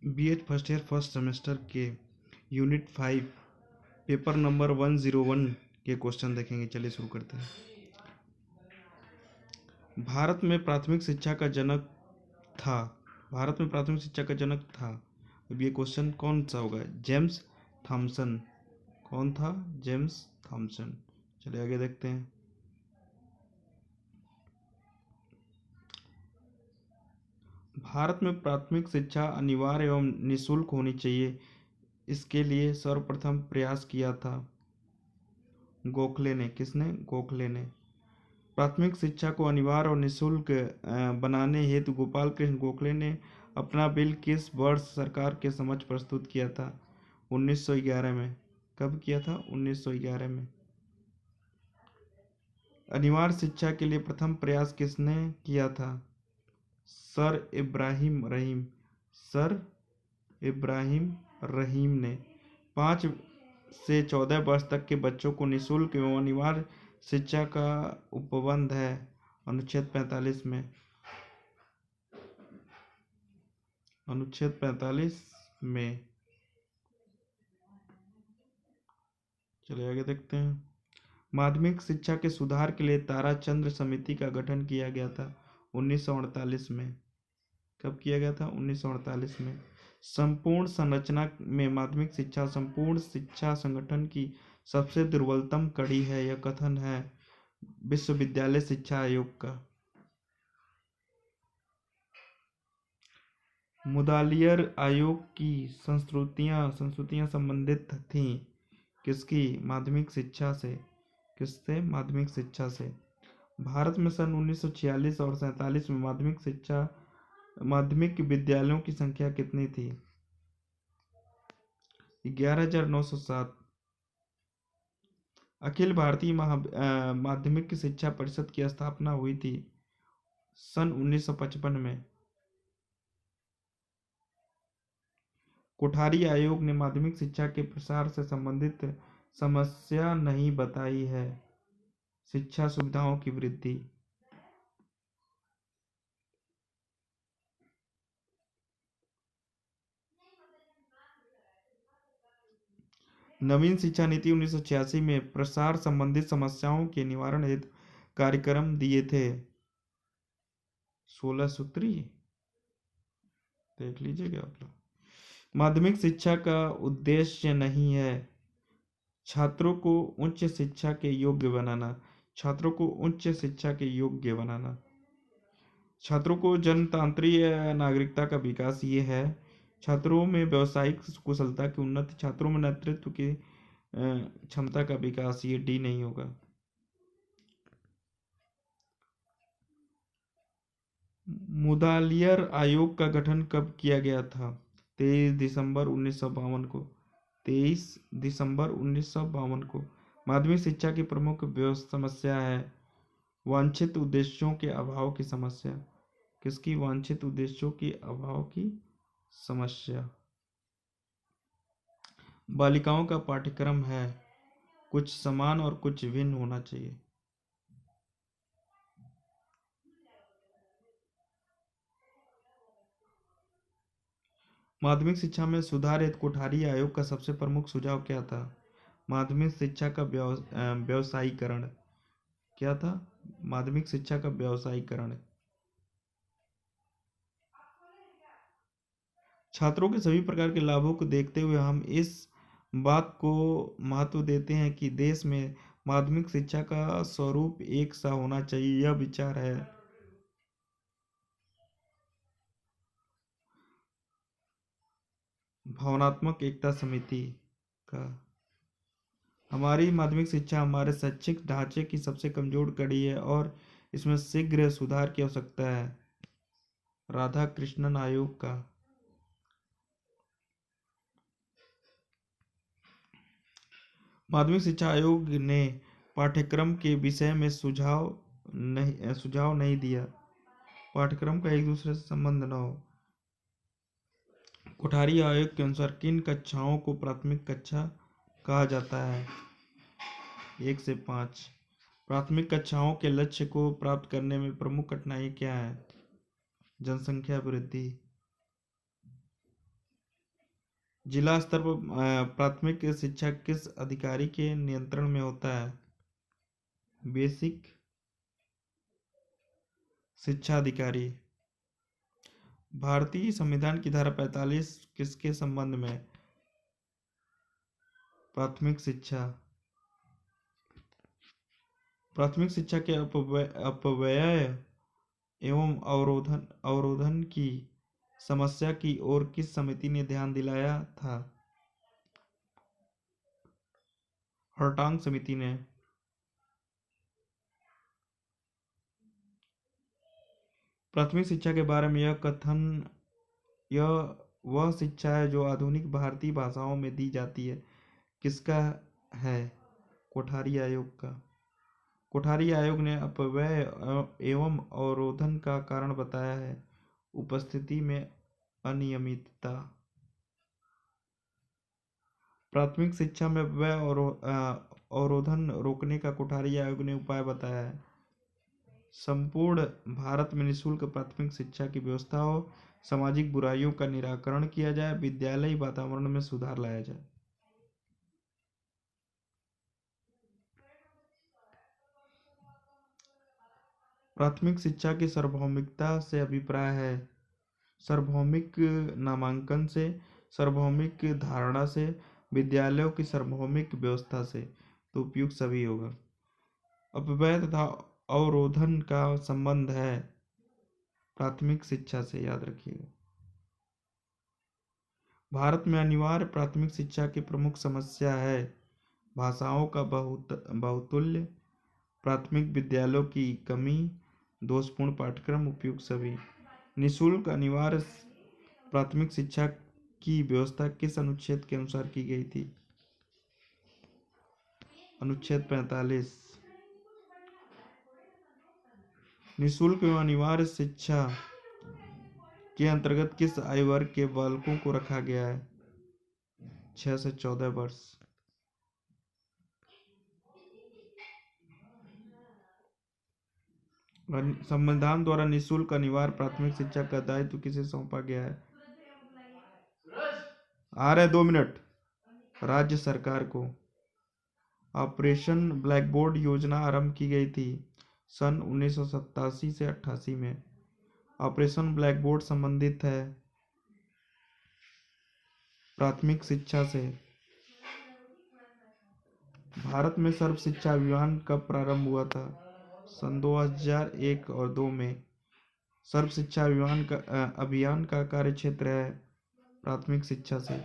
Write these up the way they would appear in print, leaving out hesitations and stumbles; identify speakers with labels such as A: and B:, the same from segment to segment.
A: BEd first year first semester के unit 5 paper number 101 के question देखेंगे। चलिए शुरू करते हैं। भारत में प्राथमिक शिक्षा का जनक था। अब ये क्वेश्चन कौन सा होगा? James Thompson. कौन था? James Thompson. चलिए आगे देखते हैं। भारत में प्राथमिक शिक्षा अनिवार्य एवं निःशुल्क होनी चाहिए, इसके लिए सर्वप्रथम प्रयास किया था गोखले ने। किसने? गोखले ने। प्राथमिक शिक्षा को अनिवार्य और निःशुल्क बनाने हेतु गोपाल कृष्ण गोखले ने अपना बिल किस वर्ष सरकार के समक्ष प्रस्तुत किया था? 1911 में। कब किया था? 1911 में। अनिवार्य शिक्षा के लिए प्रथम प्रयास किसने किया था? सर इब्राहिम रहीम। सर इब्राहिम रहीम ने 5 से 14 वर्ष तक के बच्चों को निःशुल्क एवं अनिवार्य शिक्षा का उपबंध है अनुच्छेद 45 में। अनुच्छेद 45 में। चलिए आगे देखते हैं। माध्यमिक शिक्षा के सुधार के लिए ताराचंद्र समिति का गठन किया गया था 1948 में। कब किया गया था? 1948 में। संपूर्ण संरचना में माध्यमिक शिक्षा संपूर्ण शिक्षा संगठन की सबसे दुर्बलतम कड़ी है, यह कथन है विश्वविद्यालय शिक्षा आयोग का। मुदालियर आयोग की संस्तुतियां संबंधित थीं किसकी? माध्यमिक शिक्षा से। किससे? माध्यमिक शिक्षा से। भारत में सन 1946 और 47 में माध्यमिक विद्यालयों की संख्या कितनी थी? 11,907। अखिल भारतीय माध्यमिक शिक्षा परिषद की स्थापना हुई थी सन 1955 में। कोठारी आयोग ने माध्यमिक शिक्षा के प्रसार से संबंधित समस्या नहीं बताई है, शिक्षा सुविधाओं की वृद्धि। नवीन शिक्षा नीति 1986 में प्रसार संबंधित समस्याओं के निवारण हेतु कार्यक्रम दिए थे। 16 सूत्री देख लीजिएगा आप लोग। माध्यमिक शिक्षा का उद्देश्य नहीं है छात्रों को उच्च शिक्षा के योग्य बनाना। छात्रों को उच्च शिक्षा के योग्य बनाना। छात्रों को जनतांत्रिक नागरिकता का विकास ये है। छात्रों में व्यावसायिक कुशलता की उन्नति। छात्रों में नेतृत्व की क्षमता का विकास। ये डी नहीं होगा। मुदालियर आयोग का गठन कब किया गया था? 23 दिसंबर 1952 को। 23 दिसंबर 1952 को। माध्यमिक शिक्षा की प्रमुख समस्या है वांछित उद्देश्यों के अभाव की समस्या। किसकी? वांछित उद्देश्यों के अभाव की समस्या। बालिकाओं का पाठ्यक्रम है कुछ समान और कुछ भिन्न होना चाहिए। माध्यमिक शिक्षा में सुधार हेतु कोठारी आयोग का सबसे प्रमुख सुझाव क्या था? माध्यमिक शिक्षा का व्यवसायीकरण। क्या था? माध्यमिक शिक्षा का व्यवसायीकरण। छात्रों के सभी प्रकार के लाभों को देखते हुए हम इस बात को महत्व देते हैं कि देश में माध्यमिक शिक्षा का स्वरूप एक सा होना चाहिए। यह विचार है भावनात्मक एकता समिति का। हमारी माध्यमिक शिक्षा हमारे शैक्षिक ढांचे की सबसे कमजोर कड़ी है और इसमें शीघ्र सुधार की आवश्यकता है राधा कृष्णन आयोग का। माध्यमिक शिक्षा आयोग ने पाठ्यक्रम के विषय में सुझाव नहीं दिया। पाठ्यक्रम का एक दूसरे से संबंध न हो। कोठारी आयोग के अनुसार किन कक्षाओं को प्राथमिक कक्षा कहा जाता है? 1 से 5। प्राथमिक कक्षाओं के लक्ष्य को प्राप्त करने में प्रमुख कठिनाई क्या है? जनसंख्या वृद्धि। जिला स्तर पर प्राथमिक शिक्षा किस अधिकारी के नियंत्रण में होता है? बेसिक शिक्षा अधिकारी। भारतीय संविधान की धारा 45 किसके संबंध में? प्राथमिक शिक्षा। प्राथमिक शिक्षा के अपव्यय एवं अवरोधन की समस्या की ओर किस समिति ने ध्यान दिलाया था? हर्टांग समिति ने। प्राथमिक शिक्षा के बारे में यह कथन, यह वह शिक्षा है जो आधुनिक भारतीय भाषाओं में दी जाती है, किसका है? कोठारी आयोग का। कोठारी आयोग ने अपव्यय एवं अवरोधन का कारण बताया है उपस्थिति में अनियमितता। प्राथमिक शिक्षा में व्यय और अवरोधन रोकने का कोठारी आयोग ने उपाय बताया है। संपूर्ण भारत में निःशुल्क प्राथमिक शिक्षा की व्यवस्था हो, सामाजिक बुराइयों का निराकरण किया जाए, विद्यालयी वातावरण में सुधार लाया जाए। प्राथमिक शिक्षा की सार्वभौमिकता से अभिप्राय है सार्वभौमिक नामांकन से, सार्वभौमिक धारणा से, विद्यालयों की सार्वभौमिक व्यवस्था से, तो उपयुक्त सभी होगा। अपव्यय तथा अवरोधन का संबंध है प्राथमिक शिक्षा से, याद रखिएगा। भारत में अनिवार्य प्राथमिक शिक्षा की प्रमुख समस्या है भाषाओं का बहुतूल्य, प्राथमिक विद्यालयों की कमी, दोषपूर्ण पाठ्यक्रम, उपयुक्त सभी। निःशुल्क अनिवार्य प्राथमिक शिक्षा की व्यवस्था किस अनुच्छेद के अनुसार की गई थी? अनुच्छेद 45। निःशुल्क एवं अनिवार्य शिक्षा के अंतर्गत किस आयु वर्ग के बालकों को रखा गया है? 6 से 14 वर्ष। संविधान द्वारा निःशुल्क अनिवार्य प्राथमिक शिक्षा का दायित्व किसे सौंपा गया है? आ रहे 2 मिनट। राज्य सरकार को। ऑपरेशन ब्लैक बोर्ड योजना आरंभ की गई थी सन 1987 से 88 में। ऑपरेशन ब्लैक बोर्ड संबंधित है प्राथमिक शिक्षा से। भारत में सर्व शिक्षा अभियान कब प्रारंभ हुआ था? सन 2001 और 2 में। सर्व शिक्षा अभियान का कार्य क्षेत्र है प्राथमिक शिक्षा से।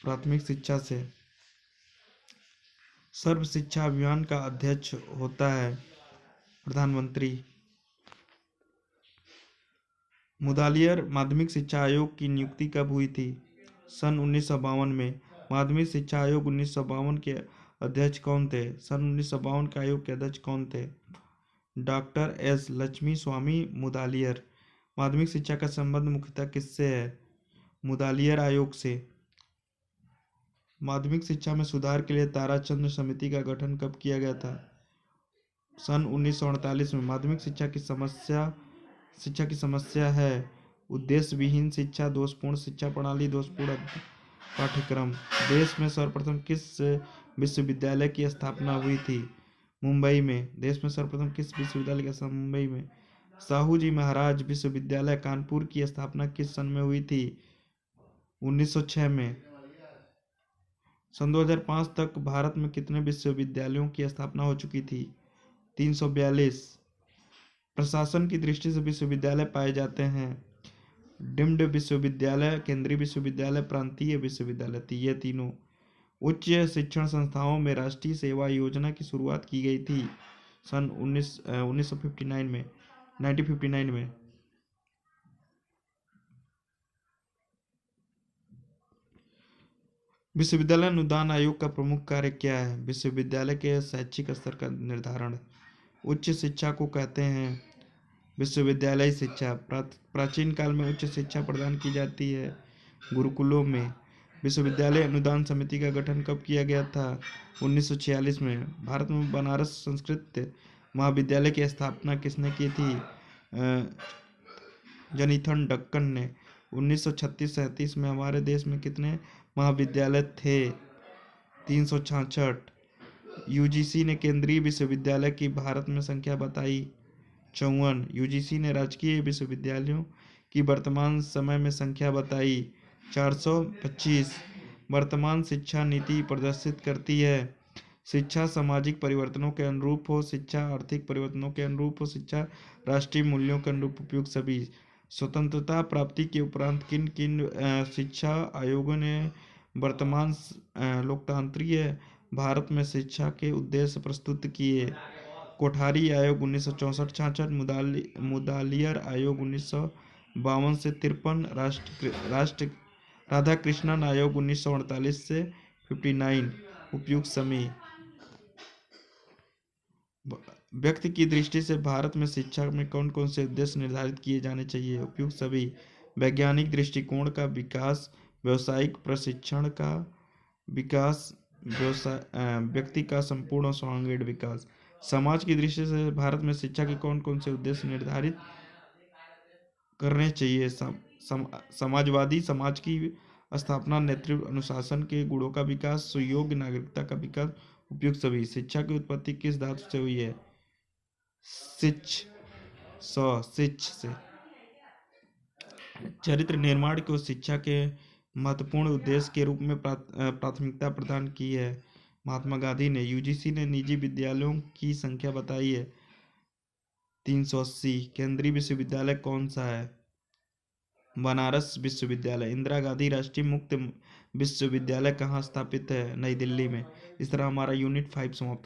A: प्राथमिक शिक्षा से। सर्व शिक्षा अभियान का अध्यक्ष होता है प्रधानमंत्री। मुदालियर माध्यमिक शिक्षा आयोग की नियुक्ति कब हुई थी? सन 1952 में। माध्यमिक शिक्षा आयोग 1952 के अध्यक्ष कौन थे? सन 1952 के आयोग के अध्यक्ष कौन थे? डॉक्टर एस लक्ष्मी स्वामी मुदालियर। माध्यमिक शिक्षा का संबंध मुख्यतः किससे है? मुदालियर आयोग से। माध्यमिक शिक्षा में सुधार के लिए ताराचंद्र समिति का गठन कब किया गया था? सन 1948 में। माध्यमिक शिक्षा की समस्या है उद्देश्य विहीन शिक्षा, दोषपूर्ण शिक्षा प्रणाली, दोषपूर्ण पाठ्यक्रम। देश में सर्वप्रथम किस विश्वविद्यालय की स्थापना हुई थी? मुंबई में। देश में सर्वप्रथम किस विश्वविद्यालय की स्थापना? मुंबई में। साहू जी महाराज विश्वविद्यालय कानपुर की स्थापना किस सन में हुई थी? 1906 में। सन 2005 तक भारत में कितने विश्वविद्यालयों की स्थापना हो चुकी थी? 342। प्रशासन की दृष्टि से विश्वविद्यालय पाए जाते हैं डीम्ड विश्वविद्यालय, केंद्रीय विश्वविद्यालय, प्रांतीय विश्वविद्यालय, ये तीनों। उच्च शिक्षण संस्थाओं में राष्ट्रीय सेवा योजना की शुरुआत की गई थी सन 1959 में 1959 में। विश्वविद्यालय अनुदान आयोग का प्रमुख कार्य क्या है? विश्वविद्यालय के शैक्षिक स्तर का निर्धारण। उच्च शिक्षा को कहते हैं विश्वविद्यालय शिक्षा। प्राचीन काल में उच्च शिक्षा प्रदान की जाती है गुरुकुलों में। विश्वविद्यालय अनुदान समिति का गठन कब किया गया था? 1946 में। भारत में बनारस संस्कृत महाविद्यालय की स्थापना किसने की थी? जनीथन डक्कन ने 1936-37 में हमारे देश में कितने महाविद्यालय थे? 366। यूजीसी ने केंद्रीय विश्वविद्यालय की भारत में संख्या बताई। 54। यूजीसी ने राजकीय विश्वविद्यालयों की वर्तमान समय में संख्या बताई। 425। वर्तमान शिक्षा नीति प्रदर्शित करती है। शिक्षा सामाजिक परिवर्तनों के अनुरूप हो, शिक्षा आर्थिक परिवर्तनों के अनुरूप हो, शिक्षा राष्ट्रीय मूल्यों के अनुरूप उपयुक्त सभी। स्वतंत्रता प्राप्ति के उपरांत किन किन शिक्षा आयोगों ने वर्तमान लोकतांत्रिक भारत में शिक्षा के उद्देश्य प्रस्तुत किए? कोठारी आयोग 1964-66, मुदालियर आयोग 1952 से 53, राधाकृष्णन आयोग 1948 से 59। उपयुक्त समी। व्यक्ति की दृष्टि से भारत में शिक्षा में कौन कौन से उद्देश्य निर्धारित किए जाने चाहिए? उपयुक्त सभी। वैज्ञानिक दृष्टिकोण का विकास, व्यावसायिक प्रशिक्षण का विकास, व्यक्ति का संपूर्ण और सर्वांगीण विकास। समाज की दृष्टि से भारत में शिक्षा के कौन कौन से उद्देश्य निर्धारित करने चाहिए? समाजवादी समाज की स्थापना, नेतृत्व, अनुशासन के गुणों का विकास, सुयोग्य नागरिकता का विकास। उपयुक्त सभी। शिक्षा की उत्पत्ति किस धातु से हुई है? सिच से। चरित्र निर्माण को शिक्षा के महत्वपूर्ण उद्देश्य के रूप में प्राथमिकता प्रदान की है महात्मा गांधी ने। यूजीसी ने निजी विद्यालयों की संख्या बताई है 380। केंद्रीय विश्वविद्यालय कौन सा है? बनारस विश्वविद्यालय। इंदिरा गांधी राष्ट्रीय मुक्त विश्वविद्यालय कहाँ स्थापित है? नई दिल्ली में। इस तरह हमारा यूनिट 5 समाप्त